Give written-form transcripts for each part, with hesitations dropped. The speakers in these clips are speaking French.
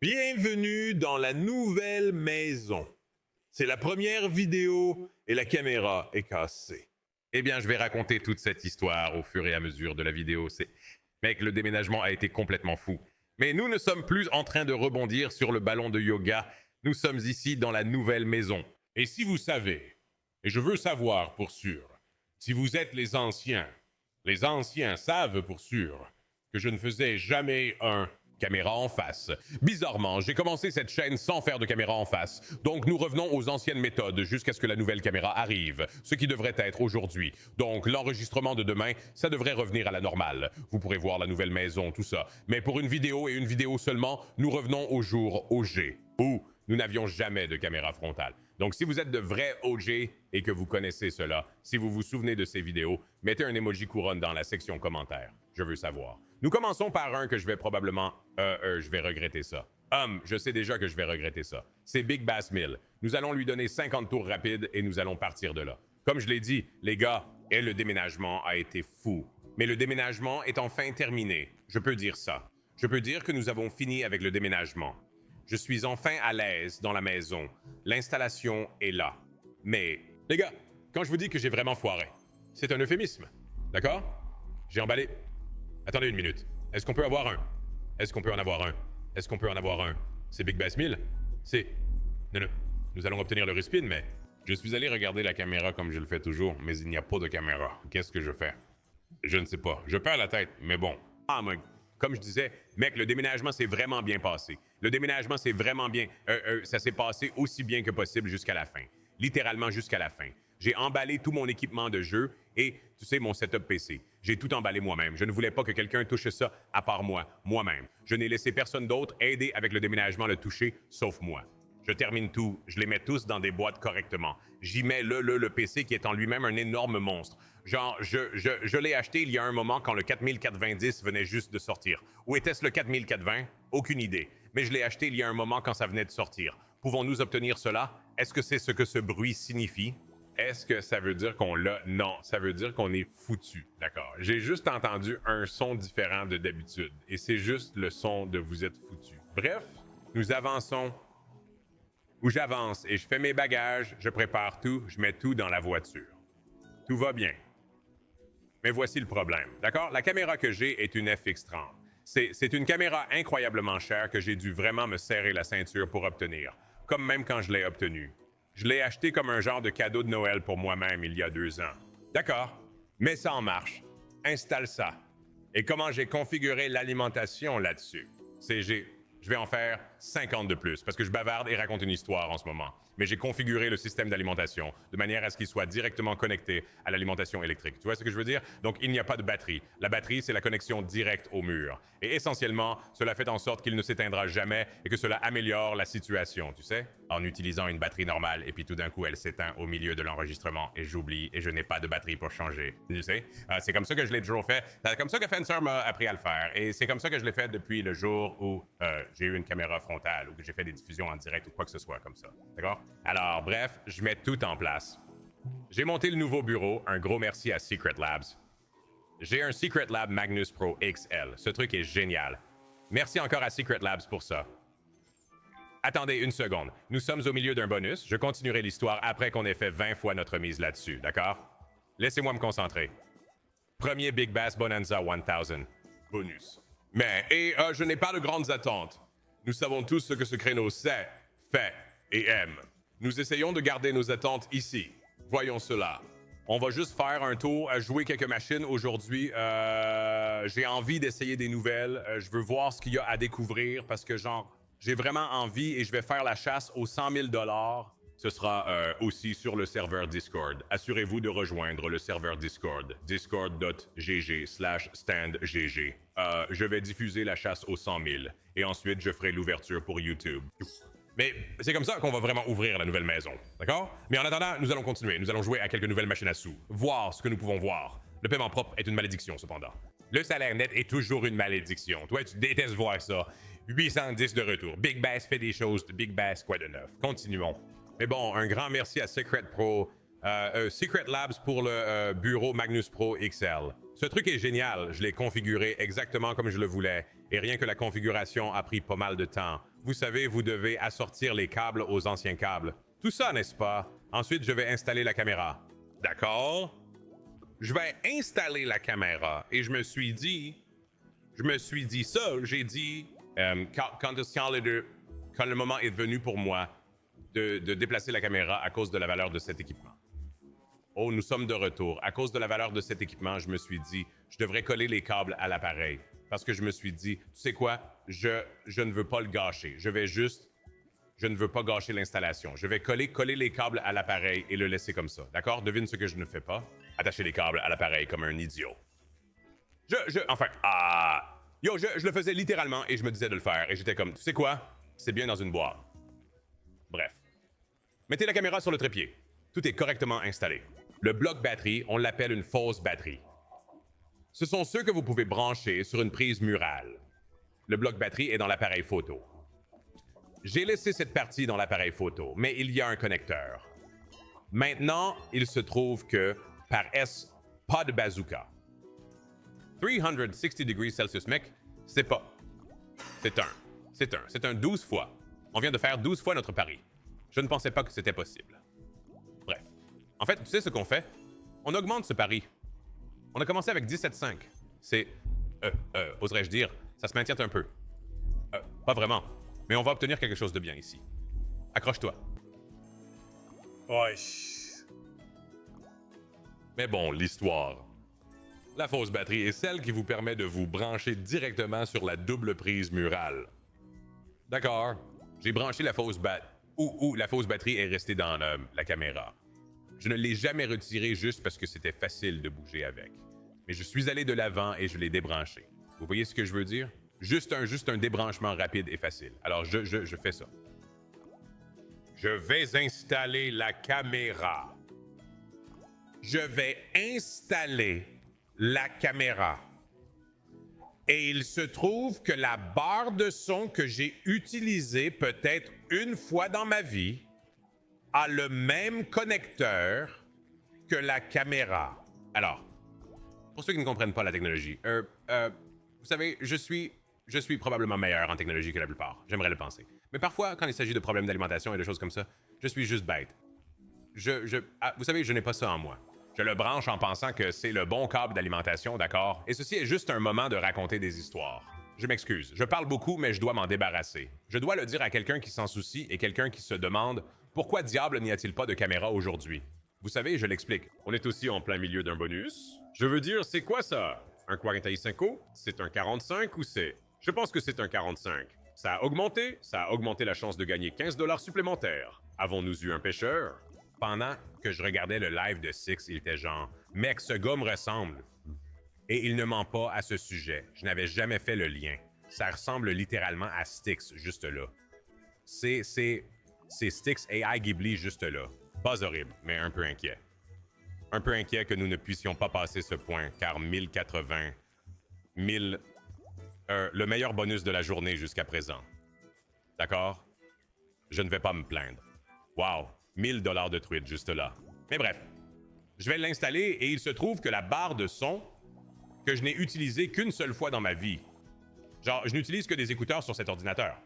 Bienvenue dans la nouvelle maison. C'est la première vidéo et la caméra est cassée. Eh bien, je vais raconter toute cette histoire au fur et à mesure de la vidéo. Mec, le déménagement a été complètement fou. Mais nous ne sommes plus en train de rebondir sur le ballon de yoga. Nous sommes ici dans la nouvelle maison. Et si vous savez, et je veux savoir pour sûr, si vous êtes les anciens savent pour sûr que je ne faisais jamais un caméra en face. Bizarrement, j'ai commencé cette chaîne sans faire de caméra en face. Donc nous revenons aux anciennes méthodes jusqu'à ce que la nouvelle caméra arrive, ce qui devrait être aujourd'hui. Donc l'enregistrement de demain, ça devrait revenir à la normale. Vous pourrez voir la nouvelle maison, tout ça. Mais pour une vidéo et une vidéo seulement, nous revenons au jour OG, où nous n'avions jamais de caméra frontale. Donc si vous êtes de vrais OG et que vous connaissez cela, si vous vous souvenez de ces vidéos, mettez un emoji couronne dans la section commentaires. Je veux savoir. Nous commençons par un que je vais probablement... je vais regretter ça. Je sais déjà que je vais regretter ça. C'est Big Bass Mill. Nous allons lui donner 50 tours rapides et nous allons partir de là. Comme je l'ai dit, les gars, et le déménagement a été fou. Mais le déménagement est enfin terminé. Je peux dire ça. Je peux dire que nous avons fini avec le déménagement. Je suis enfin à l'aise dans la maison. L'installation est là. Mais, les gars, quand je vous dis que j'ai vraiment foiré, c'est un euphémisme. D'accord? J'ai emballé... Attendez une minute. Est-ce qu'on peut avoir un? Est-ce qu'on peut en avoir un? Est-ce qu'on peut en avoir un? C'est Big Bass Mill? C'est... Non. Nous allons obtenir le respin, mais... Je suis allé regarder la caméra comme je le fais toujours, mais il n'y a pas de caméra. Qu'est-ce que je fais? Je ne sais pas. Je perds la tête, mais bon. Mais comme je disais, mec, le déménagement s'est vraiment bien passé. Le déménagement s'est vraiment bien... ça s'est passé aussi bien que possible jusqu'à la fin. Littéralement jusqu'à la fin. J'ai emballé tout mon équipement de jeu et, tu sais, mon setup PC. J'ai tout emballé moi-même. Je ne voulais pas que quelqu'un touche ça à part moi-même. Je n'ai laissé personne d'autre aider avec le déménagement le toucher, sauf moi. Je termine tout, je les mets tous dans des boîtes correctement. J'y mets le PC qui est en lui-même un énorme monstre. Genre, je l'ai acheté il y a un moment quand le 4420 venait juste de sortir. Où était-ce le 4420? Aucune idée. Mais je l'ai acheté il y a un moment quand ça venait de sortir. Pouvons-nous obtenir cela? Est-ce que c'est ce que ce bruit signifie? Est-ce que ça veut dire qu'on l'a? Non, ça veut dire qu'on est foutu. D'accord. J'ai juste entendu un son différent de d'habitude. Et c'est juste le son de vous êtes foutu. Bref, nous avançons. Où j'avance et je fais mes bagages, je prépare tout, je mets tout dans la voiture. Tout va bien. Mais voici le problème. D'accord? La caméra que j'ai est une FX30. C'est une caméra incroyablement chère que j'ai dû vraiment me serrer la ceinture pour obtenir. Comme même quand je l'ai obtenue. Je l'ai acheté comme un genre de cadeau de Noël pour moi-même il y a 2 ans. D'accord, mets ça en marche. Installe ça. Et comment j'ai configuré l'alimentation là-dessus? Je vais en faire 50 de plus, parce que je bavarde et raconte une histoire en ce moment. Mais j'ai configuré le système d'alimentation de manière à ce qu'il soit directement connecté à l'alimentation électrique. Tu vois ce que je veux dire? Donc, il n'y a pas de batterie. La batterie, c'est la connexion directe au mur. Et essentiellement, cela fait en sorte qu'il ne s'éteindra jamais et que cela améliore la situation, tu sais? En utilisant une batterie normale, et puis tout d'un coup, elle s'éteint au milieu de l'enregistrement, et j'oublie, et je n'ai pas de batterie pour changer. Tu sais? C'est comme ça que je l'ai toujours fait. C'est comme ça que Fencer m'a appris à le faire. Et c'est comme ça que je l'ai fait depuis le jour où j'ai eu une caméra frontale, ou que j'ai fait des diffusions en direct, ou quoi que ce soit comme ça. D'accord? Alors, bref, je mets tout en place. J'ai monté le nouveau bureau, un gros merci à Secret Labs. J'ai un Secret Lab Magnus Pro XL. Ce truc est génial. Merci encore à Secret Labs pour ça. Attendez une seconde. Nous sommes au milieu d'un bonus. Je continuerai l'histoire après qu'on ait fait 20 fois notre mise là-dessus, d'accord? Laissez-moi me concentrer. Premier Big Bass Bonanza 1000. Bonus. Je n'ai pas de grandes attentes. Nous savons tous ce que ce créneau sait, fait et aime. Nous essayons de garder nos attentes ici. Voyons cela. On va juste faire un tour, jouer quelques machines aujourd'hui. J'ai envie d'essayer des nouvelles. Je veux voir ce qu'il y a à découvrir parce que, j'ai vraiment envie et je vais faire la chasse aux 100 000 $. Ce sera aussi sur le serveur Discord. Assurez-vous de rejoindre le serveur Discord. discord.gg/standgg. Je vais diffuser la chasse aux 100 000. Et ensuite, je ferai l'ouverture pour YouTube. Mais c'est comme ça qu'on va vraiment ouvrir la nouvelle maison, d'accord? Mais en attendant, nous allons continuer. Nous allons jouer à quelques nouvelles machines à sous. Voir ce que nous pouvons voir. Le paiement propre est une malédiction, cependant. Le salaire net est toujours une malédiction. Toi, tu détestes voir ça. 810 de retour. Big Bass fait des choses de Big Bass, quoi de neuf. Continuons. Mais bon, un grand merci à Secret Labs pour le bureau Magnus Pro XL. Ce truc est génial. Je l'ai configuré exactement comme je le voulais. Et rien que la configuration a pris pas mal de temps. Vous savez, vous devez assortir les câbles aux anciens câbles. Tout ça, n'est-ce pas? Ensuite, je vais installer la caméra. D'accord? Je vais installer la caméra et je me suis dit ça, j'ai dit, quand le moment est venu pour moi de déplacer la caméra à cause de la valeur de cet équipement. Oh, nous sommes de retour. À cause de la valeur de cet équipement, je me suis dit, je devrais coller les câbles à l'appareil. Parce que je me suis dit, tu sais quoi, je ne veux pas le gâcher. Je ne veux pas gâcher l'installation. Je vais coller les câbles à l'appareil et le laisser comme ça. D'accord? Devine ce que je ne fais pas. Attacher les câbles à l'appareil comme un idiot. Je le faisais littéralement et je me disais de le faire. Et j'étais comme, tu sais quoi? C'est bien dans une boîte. Bref. Mettez la caméra sur le trépied. Tout est correctement installé. Le bloc batterie, on l'appelle une fausse batterie. Ce sont ceux que vous pouvez brancher sur une prise murale. Le bloc batterie est dans l'appareil photo. J'ai laissé cette partie dans l'appareil photo, mais il y a un connecteur. Maintenant, il se trouve que, par pas de bazooka. 360 degrés Celsius, mec, c'est un 12 fois. On vient de faire 12 fois notre pari. Je ne pensais pas que c'était possible. Bref. En fait, tu sais ce qu'on fait? On augmente ce pari. On a commencé avec 17,5. C'est... oserais-je dire, ça se maintient un peu. Pas vraiment. Mais on va obtenir quelque chose de bien ici. Accroche-toi. Ouais. Mais bon, l'histoire. La fausse batterie est celle qui vous permet de vous brancher directement sur la double prise murale. D'accord. J'ai branché la fausse la fausse batterie est restée dans la caméra. Je ne l'ai jamais retirée juste parce que c'était facile de bouger avec. Mais je suis allé de l'avant et je l'ai débranché. Vous voyez ce que je veux dire? Juste un débranchement rapide et facile. Alors je fais ça. Je vais installer la caméra. Je vais installer la caméra. Et il se trouve que la barre de son que j'ai utilisée peut-être une fois dans ma vie a le même connecteur que la caméra. Alors, pour ceux qui ne comprennent pas la technologie, vous savez, je suis probablement meilleur en technologie que la plupart. J'aimerais le penser. Mais parfois, quand il s'agit de problèmes d'alimentation et de choses comme ça, je suis juste bête. Vous savez, je n'ai pas ça en moi. Je le branche en pensant que c'est le bon câble d'alimentation, d'accord? Et ceci est juste un moment de raconter des histoires. Je m'excuse, je parle beaucoup, mais je dois m'en débarrasser. Je dois le dire à quelqu'un qui s'en soucie et quelqu'un qui se demande pourquoi diable n'y a-t-il pas de caméra aujourd'hui? Vous savez, je l'explique. On est aussi en plein milieu d'un bonus. Je veux dire, c'est quoi ça? Un 45? C'est un 45 ou c'est... Je pense que c'est un 45. Ça a augmenté la chance de gagner 15 $ supplémentaires. Avons-nous eu un pêcheur? Pendant que je regardais le live de Six, il était genre « Mec, ce gars me ressemble. » Et il ne ment pas à ce sujet. Je n'avais jamais fait le lien. Ça ressemble littéralement à Styx, juste là. C'est Styx AI Ghibli, juste là. Pas horrible, mais un peu inquiet. Un peu inquiet que nous ne puissions pas passer ce point, car 1080... le meilleur bonus de la journée jusqu'à présent. D'accord? Je ne vais pas me plaindre. Wow! 1000 $ de tweet juste là. Mais bref, je vais l'installer et il se trouve que la barre de son que je n'ai utilisée qu'une seule fois dans ma vie. Genre, je n'utilise que des écouteurs sur cet ordinateur.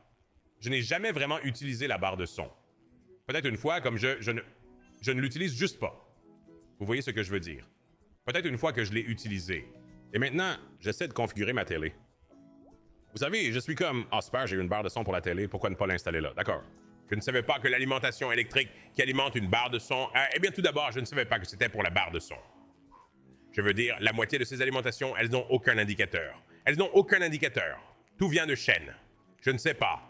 Je n'ai jamais vraiment utilisé la barre de son. Peut-être une fois, comme je ne l'utilise juste pas. Vous voyez ce que je veux dire? Peut-être une fois que je l'ai utilisée. Et maintenant, j'essaie de configurer ma télé. Vous savez, je suis comme, ah super, j'ai une barre de son pour la télé, pourquoi ne pas l'installer là? D'accord. Je ne savais pas que l'alimentation électrique qui alimente une barre de son... eh bien, tout d'abord, je ne savais pas que c'était pour la barre de son. Je veux dire, la moitié de ces alimentations, elles n'ont aucun indicateur. Elles n'ont aucun indicateur. Tout vient de chaîne. Je ne sais pas.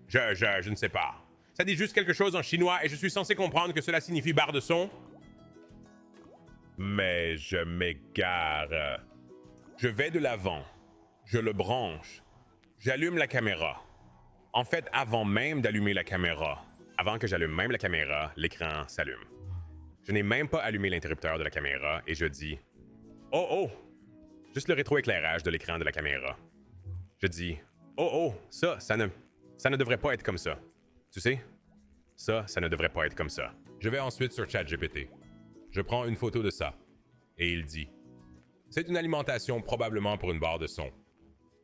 Je ne sais pas. Ça dit juste quelque chose en chinois et je suis censé comprendre que cela signifie barre de son. Mais je m'égare. Je vais de l'avant. Je le branche. J'allume la caméra. En fait, avant même d'allumer la caméra, avant que j'allume même la caméra, l'écran s'allume. Je n'ai même pas allumé l'interrupteur de la caméra et je dis « Oh oh! » Juste le rétroéclairage de l'écran de la caméra. Je dis « Oh oh! Ça ne devrait pas être comme ça. Tu sais? Ça ne devrait pas être comme ça. » Je vais ensuite sur ChatGPT. Je prends une photo de ça. Et il dit « C'est une alimentation probablement pour une barre de son.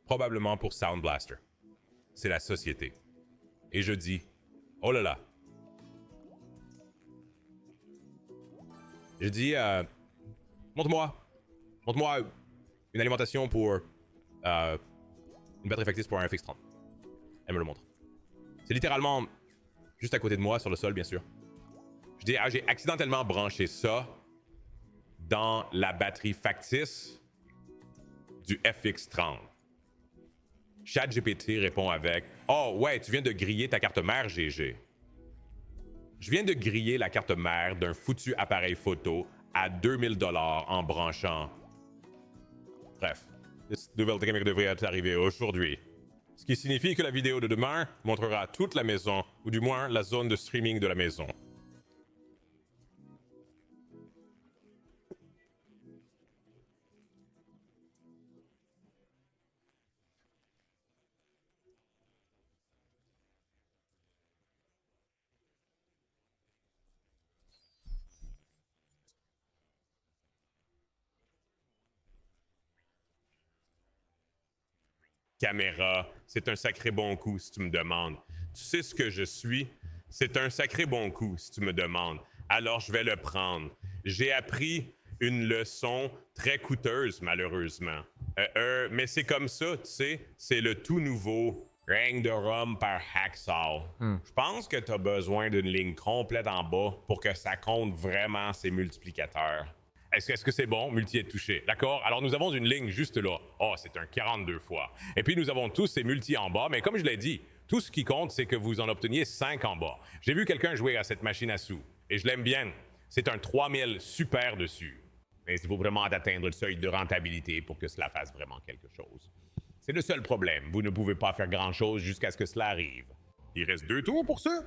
Probablement pour Sound Blaster. C'est la société. Et je dis, oh là là. Je dis, montre-moi une alimentation pour une batterie factice pour un FX30. Elle me le montre. C'est littéralement juste à côté de moi, sur le sol, bien sûr. Je dis, j'ai accidentellement branché ça dans la batterie factice du FX30. ChatGPT répond avec, oh ouais, tu viens de griller ta carte mère, GG. Je viens de griller la carte mère d'un foutu appareil photo à 2000 $ en branchant. Bref, cette nouvelle technique devrait être arrivée aujourd'hui. Ce qui signifie que la vidéo de demain montrera toute la maison, ou du moins la zone de streaming de la maison. Caméra, c'est un sacré bon coup si tu me demandes. Tu sais ce que je suis? C'est un sacré bon coup si tu me demandes. Alors je vais le prendre. J'ai appris une leçon très coûteuse, malheureusement. Mais c'est comme ça, tu sais, c'est le tout nouveau règne de Rome par Hacksaw. Je pense que tu as besoin d'une ligne complète en bas pour que ça compte vraiment ces multiplicateurs. Est-ce que c'est bon? Multi est touché. D'accord? Alors nous avons une ligne juste là. Oh, c'est un 42 fois. Et puis nous avons tous ces multi en bas, mais comme je l'ai dit, tout ce qui compte, c'est que vous en obteniez 5 en bas. J'ai vu quelqu'un jouer à cette machine à sous, et je l'aime bien. C'est un 3000 super dessus. Mais il faut vraiment atteindre le seuil de rentabilité pour que cela fasse vraiment quelque chose. C'est le seul problème. Vous ne pouvez pas faire grand-chose jusqu'à ce que cela arrive. Il reste 2 tours pour ça.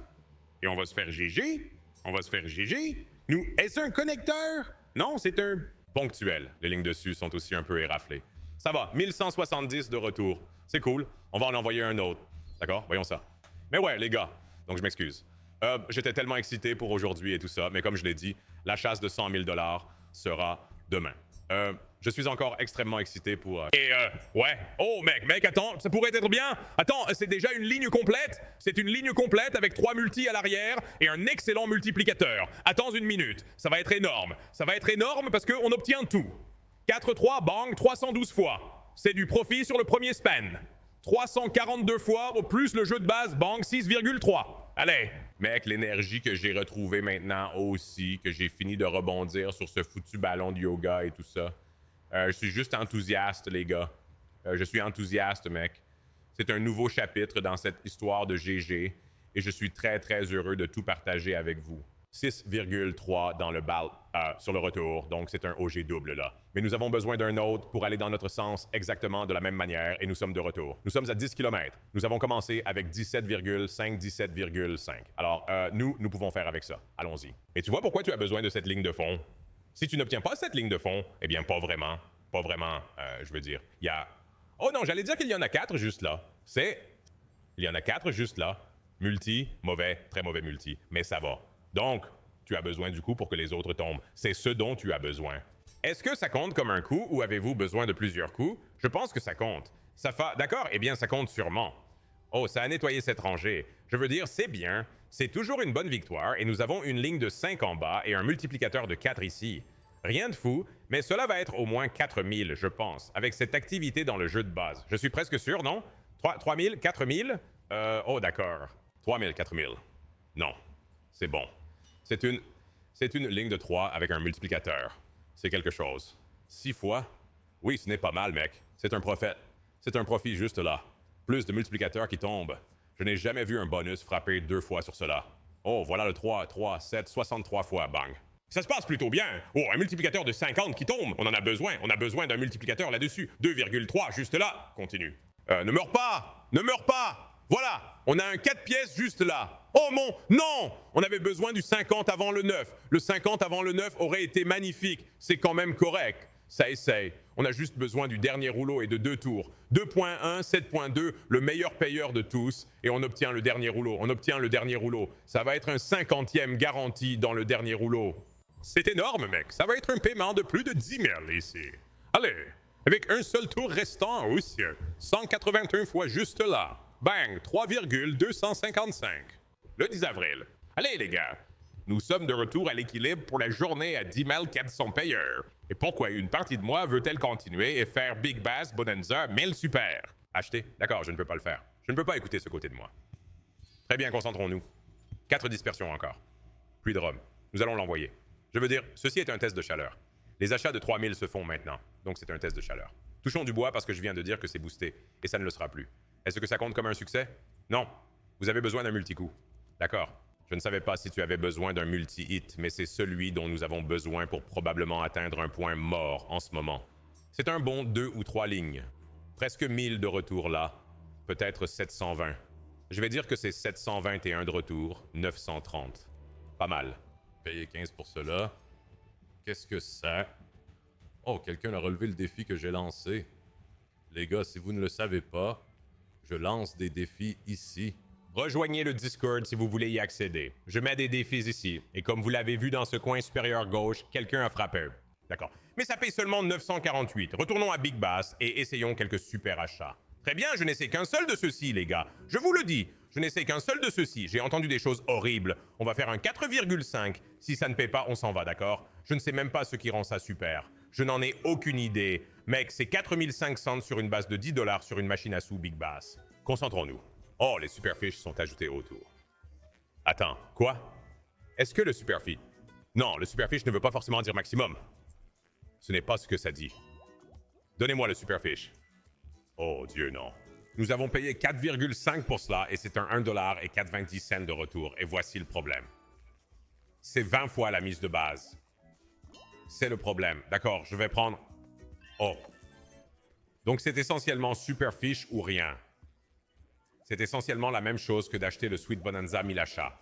Et on va se faire GG. On va se faire GG. Nous, est-ce un connecteur? Non, c'est un ponctuel. Les lignes dessus sont aussi un peu éraflées. Ça va, 1170 de retour. C'est cool. On va en envoyer un autre. D'accord? Voyons ça. Mais ouais, les gars. Donc, je m'excuse. J'étais tellement excité pour aujourd'hui et tout ça, mais comme je l'ai dit, la chasse de 100 000 $ sera demain. Je suis encore extrêmement excité pour... ouais. Oh, mec, attends, ça pourrait être bien. Attends, c'est déjà une ligne complète. C'est une ligne complète avec 3 multis à l'arrière et un excellent multiplicateur. Attends une minute, ça va être énorme. Ça va être énorme parce qu'on obtient tout. 4-3, bang, 312 fois. C'est du profit sur le premier span. 342 fois, au plus le jeu de base, bang, 6,3. Allez. Mec, l'énergie que j'ai retrouvée maintenant aussi, que j'ai fini de rebondir sur ce foutu ballon de yoga et tout ça. Je suis juste enthousiaste, les gars. Je suis enthousiaste, mec. C'est un nouveau chapitre dans cette histoire de GG et je suis très, très heureux de tout partager avec vous. 6,3 dans le bal sur le retour, donc c'est un OG double là. Mais nous avons besoin d'un autre pour aller dans notre sens exactement de la même manière et nous sommes de retour. Nous sommes à 10 km. Nous avons commencé avec 17,5, 17,5. Alors, nous pouvons faire avec ça. Allons-y. Et tu vois pourquoi tu as besoin de cette ligne de fond? Si tu n'obtiens pas cette ligne de fond, eh bien, pas vraiment. Pas vraiment, je veux dire. Il y a... Oh non, j'allais dire qu'il y en a 4 juste là. Il y en a 4 juste là. Multi, mauvais, très mauvais multi. Mais ça va. Donc, tu as besoin du coup pour que les autres tombent. C'est ce dont tu as besoin. Est-ce que ça compte comme un coup ou avez-vous besoin de plusieurs coups? Je pense que ça compte. D'accord? Eh bien, ça compte sûrement. Oh, ça a nettoyé cette rangée. Je veux dire, c'est bien. C'est toujours une bonne victoire et nous avons une ligne de 5 en bas et un multiplicateur de 4 ici. Rien de fou, mais cela va être au moins 4000, je pense, avec cette activité dans le jeu de base. Je suis presque sûr, non? 3000? 4000? Oh, d'accord. 3000, 4000. Non. C'est bon. C'est une ligne de 3 avec un multiplicateur. C'est quelque chose. 6 fois? Oui, ce n'est pas mal, mec. C'est un prophète. C'est un profit juste là. Plus de multiplicateurs qui tombent. Je n'ai jamais vu un bonus frapper 2 fois sur cela. Oh, voilà le 3, 3, 7, 63 fois, bang. Ça se passe plutôt bien. Oh, un multiplicateur de 50 qui tombe. On en a besoin. On a besoin d'un multiplicateur là-dessus. 2,3 juste là. Continue. Ne meurs pas! Ne meurs pas! Voilà! On a un 4 pièces juste là. Oh mon... Non! On avait besoin du 50 avant le 9. Le 50 avant le 9 aurait été magnifique. C'est quand même correct. Ça essaye. On a juste besoin du dernier rouleau et de 2 tours. 2.1, 7.2, le meilleur payeur de tous. Et on obtient le dernier rouleau. On obtient le dernier rouleau. Ça va être un 50e garanti dans le dernier rouleau. C'est énorme, mec. Ça va être un paiement de plus de 10 000 ici. Allez, avec un seul tour restant aussi. 181 fois juste là. Bang, 3,255. Le 10 avril. Allez les gars, nous sommes de retour à l'équilibre pour la journée à 10 400 payeurs. Et pourquoi une partie de moi veut-elle continuer et faire Big Bass Bonanza 1000 super? Acheter? D'accord, je ne peux pas le faire. Je ne peux pas écouter ce côté de moi. Très bien, concentrons-nous. 4 dispersions encore. Pluie de rhum. Nous allons l'envoyer. Je veux dire, ceci est un test de chaleur. Les achats de 3000 se font maintenant, donc c'est un test de chaleur. Touchons du bois parce que je viens de dire que c'est boosté, et ça ne le sera plus. Est-ce que ça compte comme un succès? Non. Vous avez besoin d'un multi-coup. D'accord. Je ne savais pas si tu avais besoin d'un multi-hit, mais c'est celui dont nous avons besoin pour probablement atteindre un point mort en ce moment. C'est un bon 2 ou 3 lignes. Presque 1000 de retour là. Peut-être 720. Je vais dire que c'est 721 de retour, 930. Pas mal. Payer 15 pour cela. Qu'est-ce que c'est? Oh, quelqu'un a relevé le défi que j'ai lancé. Les gars, si vous ne le savez pas, je lance des défis ici. Rejoignez le Discord si vous voulez y accéder. Je mets des défis ici, et comme vous l'avez vu dans ce coin supérieur gauche, quelqu'un a frappé. D'accord. Mais ça paye seulement 948. Retournons à Big Bass et essayons quelques super achats. Très bien, je n'essaie qu'un seul de ceux-ci, les gars. Je vous le dis, je n'essaie qu'un seul de ceux-ci. J'ai entendu des choses horribles. On va faire un 4,5. Si ça ne paye pas, on s'en va, d'accord? Je ne sais même pas ce qui rend ça super. Je n'en ai aucune idée. Mec, c'est 4500 sur une base de 10 $ sur une machine à sous Big Bass. Concentrons-nous. Oh, les superfiches sont ajoutés autour. Attends, quoi? Est-ce que le superfiche... Non, le superfiche ne veut pas forcément dire maximum. Ce n'est pas ce que ça dit. Donnez-moi le superfiche. Oh Dieu, non. Nous avons payé 4,5 pour cela et c'est un 1 $ et 90 cents de retour. Et voici le problème. C'est 20 fois la mise de base. C'est le problème. D'accord, je vais prendre... Oh. Donc c'est essentiellement superfiche ou rien. C'est essentiellement la même chose que d'acheter le Sweet Bonanza 1000 achats.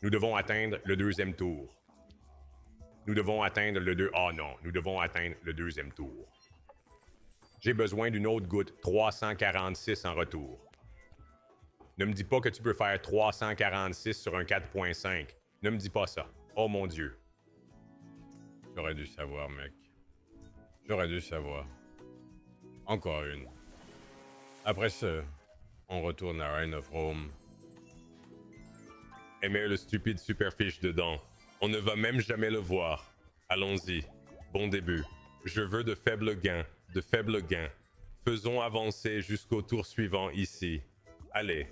Nous devons atteindre le deuxième tour. Nous devons atteindre le deux... Oh non, nous devons atteindre le deuxième tour. J'ai besoin d'une autre goutte, 346 en retour. Ne me dis pas que tu peux faire 346 sur un 4.5. Ne me dis pas ça. Oh mon Dieu. J'aurais dû savoir, mec. J'aurais dû savoir. Encore une. Après ça, on retourne à Reign of Rome. Et mets le stupide superfiche dedans. On ne va même jamais le voir. Allons-y. Bon début. Je veux de faibles gains. De faibles gains. Faisons avancer jusqu'au tour suivant ici. Allez.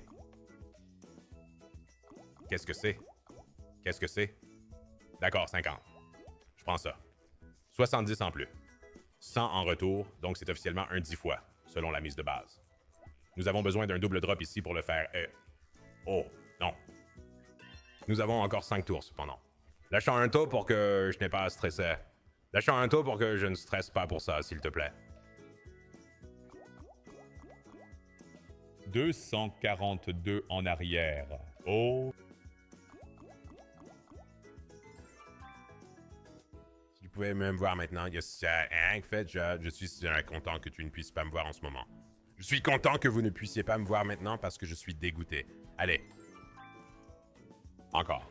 Qu'est-ce que c'est? Qu'est-ce que c'est? D'accord, 50. Je prends ça. 70 en plus. 100 en retour, donc c'est officiellement un 10 fois, selon la mise de base. Nous avons besoin d'un double drop ici pour le faire. Oh, non. Nous avons encore 5 tours, cependant. Lâchons un tour pour que je n'ai pas à stresser. Lâchons un tour pour que je ne stresse pas pour ça, s'il te plaît. 242 en arrière. Oh. Si tu pouvais me voir maintenant, en fait, je suis content que tu ne puisses pas me voir en ce moment. Je suis content que vous ne puissiez pas me voir maintenant parce que je suis dégoûté. Allez. Encore.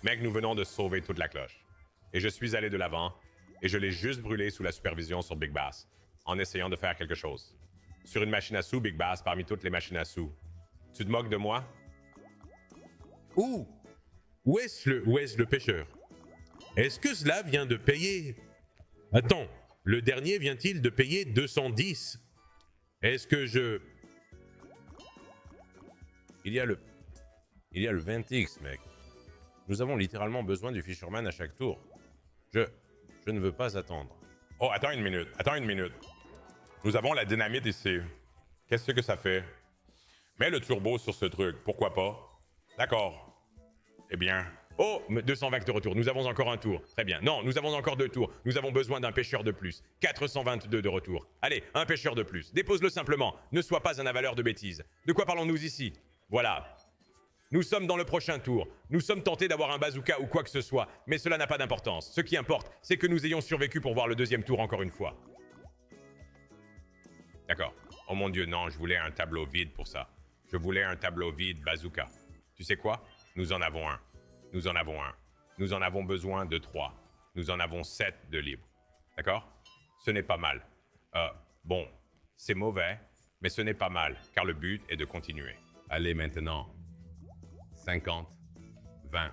Mec, nous venons de sauver toute la cloche. Et je suis allé de l'avant, et je l'ai juste brûlé sous la supervision sur Big Bass, en essayant de faire quelque chose. Sur une machine à sous, Big Bass, parmi toutes les machines à sous. Tu te moques de moi? Où est-ce le pêcheur? Est-ce que cela vient de payer? Attends, le dernier vient-il de payer 210? Est-ce que je... Il y a le 20x, mec. Nous avons littéralement besoin du Fisherman à chaque tour. Je ne veux pas attendre. Oh, attends une minute. Nous avons la dynamite ici. Qu'est-ce que ça fait? Mets le turbo sur ce truc, pourquoi pas? D'accord. Eh bien... Oh, 220 de retour. Nous avons encore un tour. Très bien. Non, nous avons encore 2 tours. Nous avons besoin d'un pêcheur de plus. 422 de retour. Allez, un pêcheur de plus. Dépose-le simplement. Ne sois pas un avaleur de bêtises. De quoi parlons-nous ici? Voilà. Nous sommes dans le prochain tour. Nous sommes tentés d'avoir un bazooka ou quoi que ce soit, mais cela n'a pas d'importance. Ce qui importe, c'est que nous ayons survécu pour voir le deuxième tour encore une fois. D'accord. Oh mon Dieu, non, je voulais un tableau vide pour ça. Je voulais un tableau vide bazooka. Tu sais quoi? Nous en avons un. Nous en avons un. Nous en avons besoin de 3. Nous en avons 7 de libres. D'accord? Ce n'est pas mal. Bon, c'est mauvais, Mais ce n'est pas mal, car le but est de continuer. Allez maintenant. 50, 20,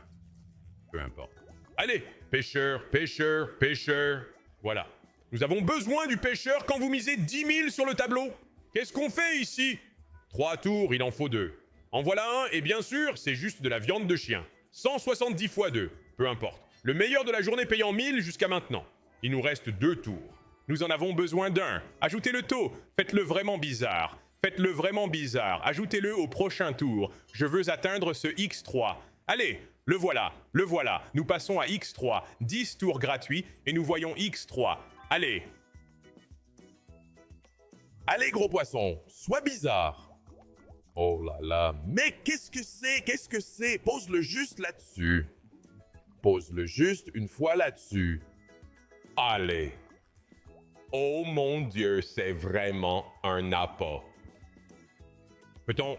peu importe. Allez, pêcheur, pêcheur, pêcheur. Voilà. Nous avons besoin du pêcheur quand vous misez 10 000 sur le tableau. Qu'est-ce qu'on fait ici? 3 tours, il en faut 2. En voilà un, et bien sûr, c'est juste de la viande de chien. 170 fois 2, peu importe. Le meilleur de la journée payant 1000 jusqu'à maintenant. Il nous reste 2 tours. Nous en avons besoin d'un. Ajoutez le taux. Faites-le vraiment bizarre. Faites-le vraiment bizarre. Ajoutez-le au prochain tour. Je veux atteindre ce X3. Allez, le voilà, le voilà. Nous passons à X3. 10 tours gratuits et nous voyons X3. Allez. Allez, gros poisson, sois bizarre. Oh là là, mais qu'est-ce que c'est? Qu'est-ce que c'est? Pose-le juste là-dessus. Pose-le juste une fois là-dessus. Allez. Oh mon Dieu, c'est vraiment un appât. Peut-on...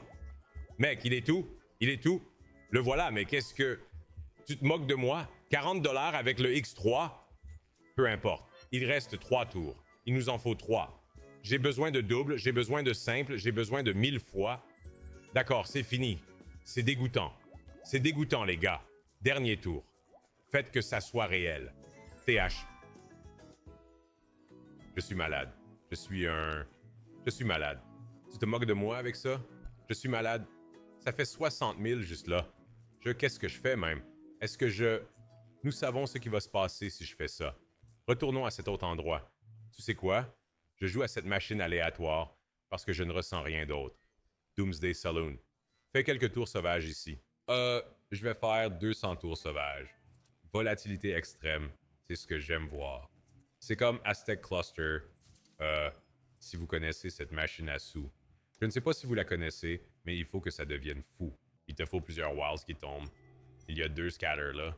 Mec, il est tout? Il est tout? Le voilà, mais qu'est-ce que... Tu te moques de moi? 40$ avec le X3? Peu importe. Il reste 3 tours. Il nous en faut 3. J'ai besoin de double, j'ai besoin de simple, j'ai besoin de 1000 fois. D'accord, c'est fini. C'est dégoûtant. C'est dégoûtant, les gars. Dernier tour. Faites que ça soit réel. TH. Je suis malade. Je suis malade. Tu te moques de moi avec ça? Je suis malade. Ça fait 60 000 juste là. Qu'est-ce que je fais même? Est-ce que je... Nous savons ce qui va se passer si je fais ça. Retournons à cet autre endroit. Tu sais quoi? Je joue à cette machine aléatoire parce que je ne ressens rien d'autre. Doomsday Saloon. Fais quelques tours sauvages ici. Je vais faire 200 tours sauvages. Volatilité extrême. C'est ce que j'aime voir. C'est comme Aztec Cluster. Si vous connaissez cette machine à sous. Je ne sais pas si vous la connaissez, mais il faut que ça devienne fou. Il te faut plusieurs wilds qui tombent. Il y a 2 scatters là.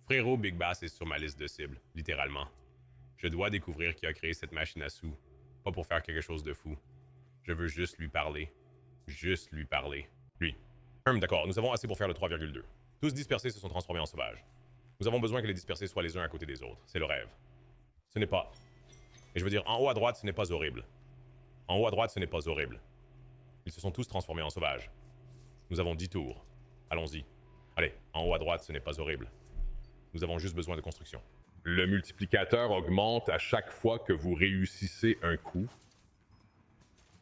Frérot Big Bass est sur ma liste de cibles, littéralement. Je dois découvrir qui a créé cette machine à sous. Pas pour faire quelque chose de fou. Je veux juste lui parler. Juste lui parler. Lui. D'accord, nous avons assez pour faire le 3,2. Tous dispersés se sont transformés en sauvages. Nous avons besoin que les dispersés soient les uns à côté des autres. C'est le rêve. Ce n'est pas... Et je veux dire, en haut à droite, ce n'est pas horrible. En haut à droite, ce n'est pas horrible. Ils se sont tous transformés en sauvages. Nous avons 10 tours. Allons-y. Allez, en haut à droite, ce n'est pas horrible. Nous avons juste besoin de construction. Le multiplicateur augmente à chaque fois que vous réussissez un coup.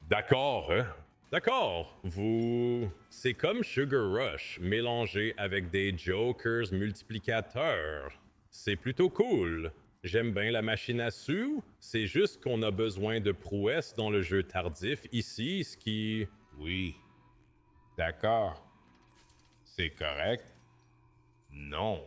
D'accord, hein? D'accord, vous... C'est comme Sugar Rush, mélangé avec des Jokers multiplicateurs. C'est plutôt cool. J'aime bien la machine à sous. C'est juste qu'on a besoin de prouesses dans le jeu tardif ici, ce qui... Oui. D'accord. C'est correct. Non.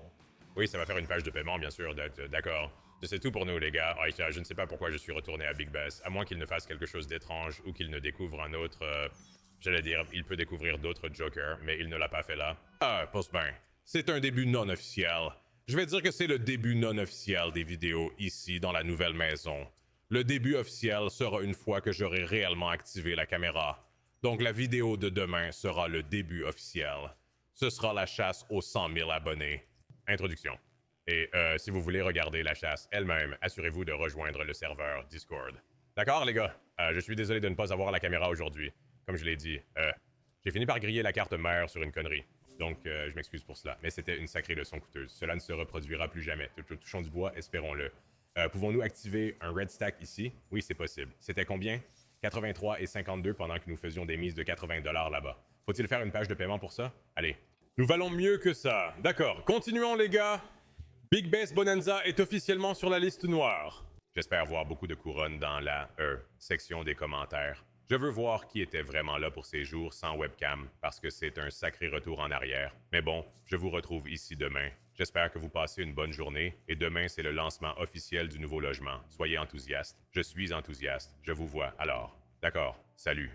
Oui, ça va faire une page de paiement, bien sûr, d'accord. C'est tout pour nous, les gars. Je ne sais pas pourquoi je suis retourné à Big Bass, à moins qu'il ne fasse quelque chose d'étrange ou qu'il ne découvre un autre... J'allais dire, il peut découvrir d'autres Jokers, mais il ne l'a pas fait là. Ah, passe bien. C'est un début non officiel. Je vais dire que c'est le début non officiel des vidéos ici dans la nouvelle maison. Le début officiel sera une fois que j'aurai réellement activé la caméra. Donc la vidéo de demain sera le début officiel. Ce sera la chasse aux 100 000 abonnés. Introduction. Et si vous voulez regarder la chasse elle-même, assurez-vous de rejoindre le serveur Discord. D'accord, les gars? Je suis désolé de ne pas avoir la caméra aujourd'hui. Comme je l'ai dit, j'ai fini par griller la carte mère sur une connerie. Donc, je m'excuse pour cela. Mais c'était une sacrée leçon coûteuse. Cela ne se reproduira plus jamais. Touchons du bois, espérons-le. Pouvons-nous activer un red stack ici? Oui, c'est possible. C'était combien? 83 et 52 pendant que nous faisions des mises de 80$ là-bas. Faut-il faire une page de paiement pour ça? Allez. Nous valons mieux que ça. D'accord. Continuons, les gars. Big Bass Bonanza est officiellement sur la liste noire. J'espère voir beaucoup de couronnes dans la section des commentaires. Je veux voir qui était vraiment là pour ces jours sans webcam, parce que c'est un sacré retour en arrière. Mais bon, je vous retrouve ici demain. J'espère que vous passez une bonne journée, et demain c'est le lancement officiel du nouveau logement. Soyez enthousiastes. Je suis enthousiaste. Je vous vois. Alors, d'accord. Salut.